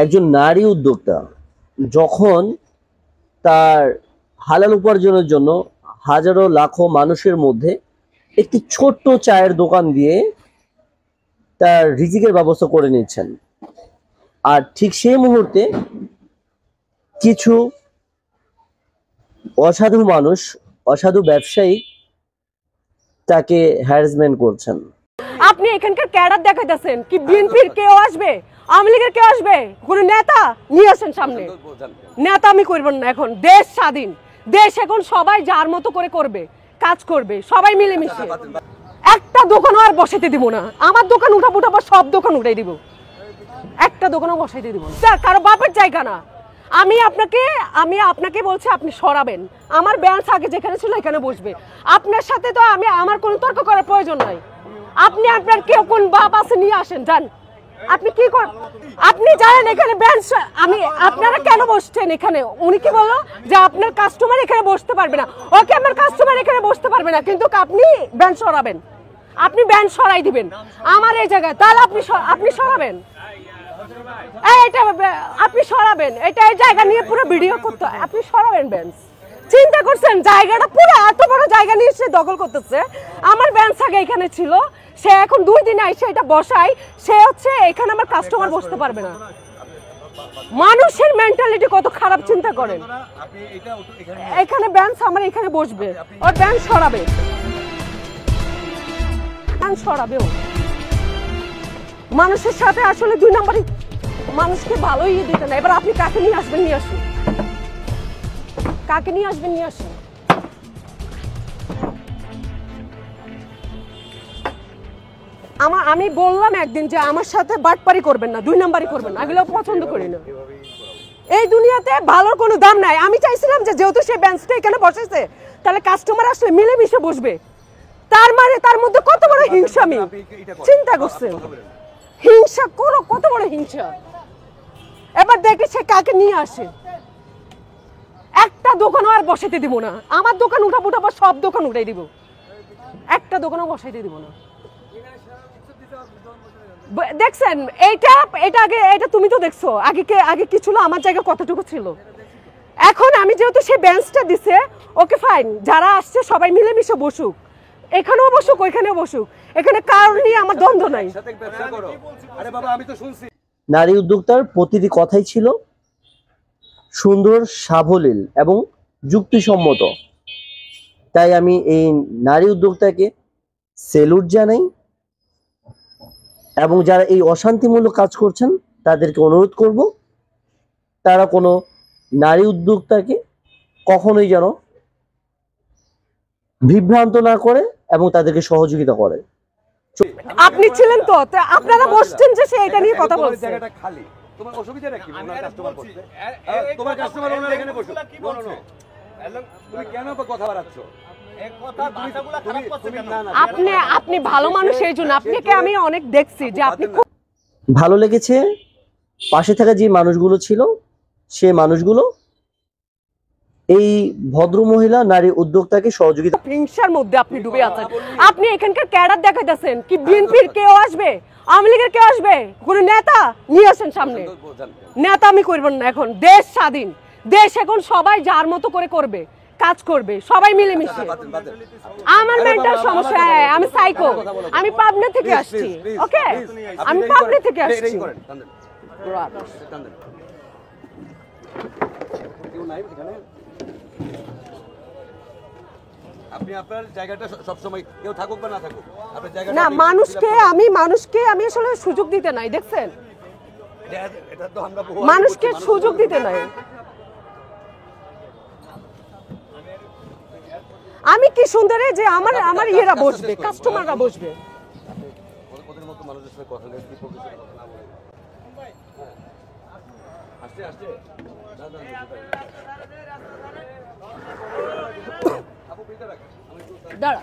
একজন নারী উদ্যোক্তা যখন তার হালাল উপার্জনের জন্য হাজারো লাখো মানুষের মধ্যে একটি ছোট্ট চায়ের দোকান দিয়ে তার রিজিকের ব্যবস্থা করে নিচ্ছেন, আর ঠিক সেই মুহূর্তে কিছু অসাধু মানুষ, অসাধু ব্যবসায়ী তাকে হ্যারাসমেন্ট করছেন। আপনি এখানকার ক্যাডার দেখাইতেছেন কি বিএনপির কেউ আসবে, আওয়ামী লীগের কেউ আসবে, কোন নেতা নিয়ে আসেন সামনে। নেতা আমি করবেন না, এখন দেশ স্বাধীন, দেশ এখন সবাই যার মতো করে করবে, কাজ করবে সবাই মিলেমিশে। একটা দোকানও আর বসাইতে দিব না, আমার দোকান উঠাবো সব দোকান উঠাই দিব, একটা দোকানও বসাইতে দিব না, কারো বাপের জায়গা না। আমি আপনাকে বলছি আপনি সরাবেন, আমার ব্যান্স আগে যেখানে ছিল এখানে বসবে। আপনার সাথে তো আমার কোনো তর্ক করার প্রয়োজন নাই। আপনি আপনার কেউ কোন বাপ আছে নিয়ে আসেন, যান। আপনি কি করেন আপনি জানেন এখানে ব্যান্স, আপনারা কেন বসছেন এখানে? উনি কি বললো যে আপনার কাস্টমার এখানে বসতে পারবে না। ওকে, আমার কাস্টমার এখানে বসতে পারবে না, কিন্তু আপনি ব্যান্স সরাবেন, আপনি ব্যান্স সরাই দিবেন আমার এই জায়গায়, তাহলে আপনি সরাবেন, এটা আপনি সরাবেন, এটা এই জায়গা নিয়ে পুরো ভিডিও করতে, আপনি সরাবেন বেঞ্চ। চিন্তা করছেন জায়গাটা পুরো এত বড় জায়গা নিয়ে সে দখল করতেছে। আমার বেঞ্চ আগে এখানে ছিল, সে এখন 2 দিন আইসে এটা বসাই, সে হচ্ছে এখানে আমার কাস্টমার বসতে পারবে না। মানুষের মেন্টালিটি কত খারাপ, চিন্তা করেন। এখানে বেঞ্চ আমার এখানে বসবে, ওর বেঞ্চ সরাবে, বেঞ্চ সরাবে। ও মানুষের সাথে আসলে 2 নম্বরই, মানুষকে ভালোই দিতে না। এবার আপনি কাকে নিয়ে আসবেন, নিয়ে আসুন, কাকে নিয়ে আসবেন, নিয়ে আসুন। আমি বললাম একদিন যে আমার সাথে বাটপারি করবেন না, 2 নম্বরই করবেন না, এগুলো পছন্দ করি না। এই দুনিয়াতে ভালোর কোনো দাম নাই। আমি চাইছিলাম যে যেহেতু সে বেঞ্চটা এখানে বসেছে, তাহলে কাস্টমার আসলে মিলেমিশে বসবে। তার মধ্যে কত বড় হিংসা, আমি চিন্তা করছেন, হিংসা করো, কত বড় হিংসা। এবার দেখি সে কাকে নিয়ে আসে। একটা দোকানও আর বসাইতে দিব না, আমার দোকান উঠাবো সব দোকান উঠাই দিব, একটা দোকানও বসাইতে দিব না। দেখছেন এটা তুমি তো দেখছো আগে কি ছিল, আমার জায়গা কতটুকু ছিল। এখন আমি যেহেতু সেই বেঞ্চটা দিছে, ওকে ফাইন, যারা আসছে সবাই মিলেমিশে বসুক, এখানেও বসুক ওইখানেও বসুক, এখানে কারণ নিয়ে আমার দ্বন্দ্ব নাই। নারী উদ্যোক্তার প্রতিটি কথাই ছিল সুন্দর, সাবলীল এবং যুক্তিসম্মত। তাই আমি এই নারী উদ্যোক্তাকে সেলুট জানাই, এবং যারা এই অশান্তিমূলক কাজ করছেন তাদেরকে অনুরোধ করব তারা কোনো নারী উদ্যোক্তাকে কখনোই যেন বিভ্রান্ত না করে এবং তাদেরকে সহযোগিতা করে। আপনি ছিলেন তো, আপনারা বসছেন যে সে এটা নিয়ে কথা বলছে। জায়গাটা খালি, তোমার অসুবিধা নাকি? ওনার কাস্টমার বসবে, তোমার কাস্টমার ওনার এখানে বসুক। তুমি কেন কথা বাড়াচ্ছো? আপনি ভালো মানুষ, এই জন্য আপনাকে আমি অনেক দেখছি যে আপনি ভালো লেগেছে। পাশে থাকা যে মানুষগুলো ছিল, সে মানুষগুলো এই ভদ্র মহিলা নারী উদ্যোক্তাকে সহযোগিতা। হিংসার মধ্যে আপনি ডুবে আছেন। আপনি এখানকার ক্যাডার দেখাইতেছেন কি বিএনপির কেউ আসবে, আওয়ামী লীগের কেউ আসবে, কোন নেতা নিয়ে আসেন সামনে। নেতা আমি করবেন না, এখন দেশ স্বাধীন, দেশ এখন সবাই যার মতো করে করবে, কাজ করবে সবাই মিলেমিশে। আমার মেন্টাল সমস্যা, আমি সাইকো, আমি পাবনা থেকে আসছি। ওকে, আমি পাবনা থেকে আসছি। আপনি আপনার জায়গাটা সব সময় কেউ থাকুক বা না থাকুক, আপনার জায়গাটা না, মানুষকে আমি আসলে সুযোগ দিতে নাই। দেখছেন, এটা তো আমরা মানুষকে সুযোগ দিতে নাই। আমি কি সুন্দর যে আমার ইয়েরা বসবে, কাস্টমাররা বসবে। ওদের মতো মানুষের সাথে কথা বলে কি প্রফেশনাল কথা না বলে আসছে দাদা, দাঁড়া।